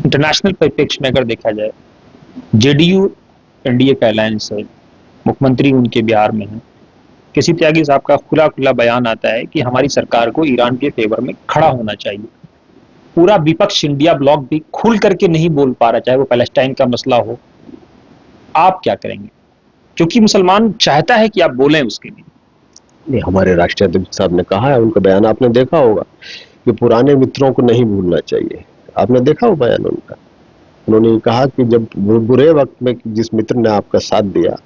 International परिप्रेक्ष्य में अगर देखा जाए, जेडीयू एनडीए का अलायंस है, मुख्यमंत्री उनके बिहार में है। केसी त्यागी साहब का खुला खुला बयान आता है कि हमारी सरकार को ईरान के फेवर में खड़ा होना चाहिए। पूरा विपक्ष इंडिया ब्लॉक भी खुल करके नहीं बोल पा रहा, चाहे वो पैलेस्टाइन का मसला हो। आप क्या करेंगे? क्योंकि मुसलमान चाहता है कि आप बोलें उसके लिए। नहीं, हमारे राष्ट्रीय अध्यक्ष साहब ने कहा है, उनका बयान आपने देखा होगा कि पुराने मित्रों को नहीं भूलना चाहिए। आपने देखा हो बयान उनका? उन्होंने कहा कि जब बुरे वक्त में जिस मित्र ने आपका साथ दिया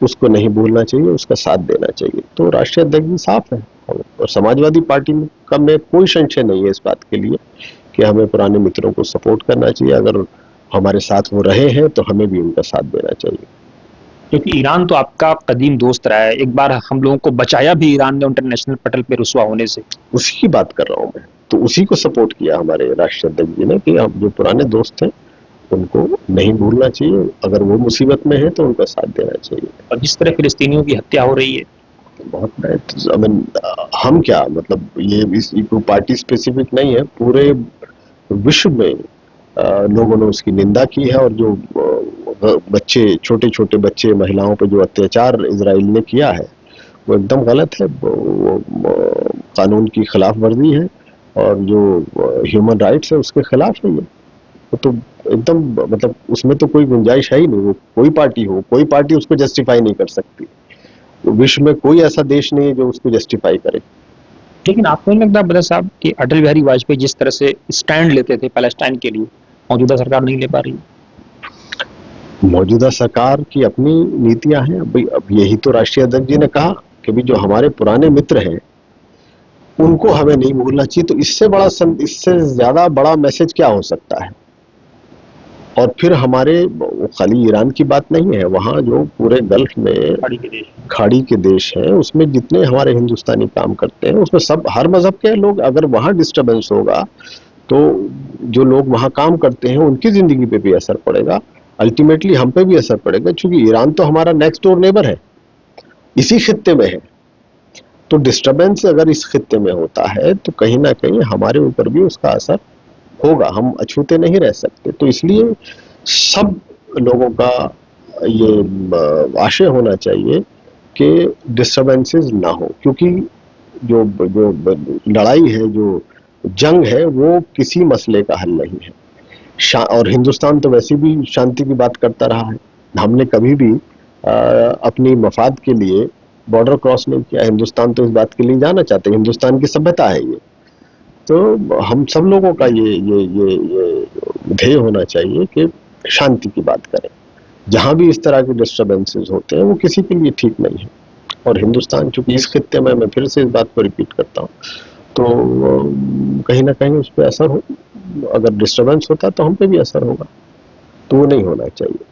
उसको नहीं भूलना चाहिए, उसका साथ देना चाहिए। तो राष्ट्रीय अध्यक्ष जी साफ है, और समाजवादी पार्टी का में कोई संशय नहीं है इस बात के लिए कि हमें पुराने मित्रों को सपोर्ट करना चाहिए। अगर हमारे साथ वो रहे हैं तो हमें भी उनका साथ देना चाहिए। क्योंकि ईरान तो आपका कदीम दोस्त रहा है, एक बार हम लोगों को बचाया भी ईरान ने इंटरनेशनल पटल पे रुसवा होने से। उसी की बात कर रहा हूं मैं, तो उसी को सपोर्ट किया हमारे राष्ट्रीय अध्यक्ष जी ने कि हम जो पुराने दोस्त हैं उनको नहीं भूलना चाहिए, अगर वो मुसीबत में है तो उनका साथ देना चाहिए। और जिस तरह फिलिस्तीनियों की हत्या हो रही है, बहुत हम क्या मतलब, ये इस पार्टी स्पेसिफिक नहीं है, पूरे विश्व में लोगों ने उसकी निंदा की है। और जो बच्चे, छोटे छोटे बच्चे, महिलाओं पर जो अत्याचार इजराइल ने किया है वो एकदम गलत है, वो कानून की खिलाफ वर्जी है, और जो ह्यूमन राइट्स है उसके खिलाफ है ये। वो तो एकदम मतलब उसमें तो कोई गुंजाइश है ही नहीं। वो कोई पार्टी हो, कोई पार्टी उसको जस्टिफाई नहीं कर सकती। विश्व में कोई ऐसा देश नहीं है जो उसको जस्टिफाई करे। लेकिन आपको नहीं लगता बलर साहब कि अटल बिहारी वाजपेयी जिस तरह से स्टैंड लेते थे पैलेस्टाइन के लिए, मौजूदा सरकार नहीं ले पा रही? मौजूदा सरकार की अपनी नीतियां हैं। अब यही तो राष्ट्रीय अध्यक्ष जी ने कहा कि भी जो हमारे पुराने मित्र हैं उनको हमें नहीं भूलना चाहिए। तो इससे ज्यादा बड़ा मैसेज क्या हो सकता है? और फिर हमारे खाली ईरान की बात नहीं है, वहाँ जो पूरे गल्फ में खाड़ी के देश हैं उसमें जितने हमारे हिंदुस्तानी काम करते हैं उसमें सब हर मजहब के लोग, अगर वहाँ डिस्टर्बेंस होगा तो जो लोग वहाँ काम करते हैं उनकी जिंदगी पे भी असर पड़ेगा, अल्टीमेटली हम पे भी असर पड़ेगा, क्योंकि ईरान तो हमारा नेक्स्ट डोर नेबर है, इसी खित्ते में है। तो डिस्टर्बेंस अगर इस खित्ते में होता है तो कहीं ना कहीं हमारे ऊपर भी उसका असर होगा, हम अछूते नहीं रह सकते। तो इसलिए सब लोगों का ये आशय होना चाहिए कि डिस्टर्बेंसेस ना हो, क्योंकि जो जो लड़ाई है, जो जंग है, वो किसी मसले का हल नहीं है। और हिंदुस्तान तो वैसे भी शांति की बात करता रहा है। हमने कभी भी अपनी मफाद के लिए बॉर्डर क्रॉस नहीं किया। हिंदुस्तान तो इस बात के लिए जाना चाहते हैं, हिंदुस्तान की सभ्यता है ये। तो हम सब लोगों का ये ध्येय होना चाहिए कि शांति की बात करें। जहां भी इस तरह के डिस्टर्बेंसेस होते हैं वो किसी के लिए ठीक नहीं है। और हिंदुस्तान चूंकि इस खित्ते में, मैं फिर से इस बात को रिपीट करता हूँ, तो कहीं ना कहीं उस पर असर हो, अगर डिस्टर्बेंस होता तो हम पे भी असर होगा, तो वो नहीं होना चाहिए।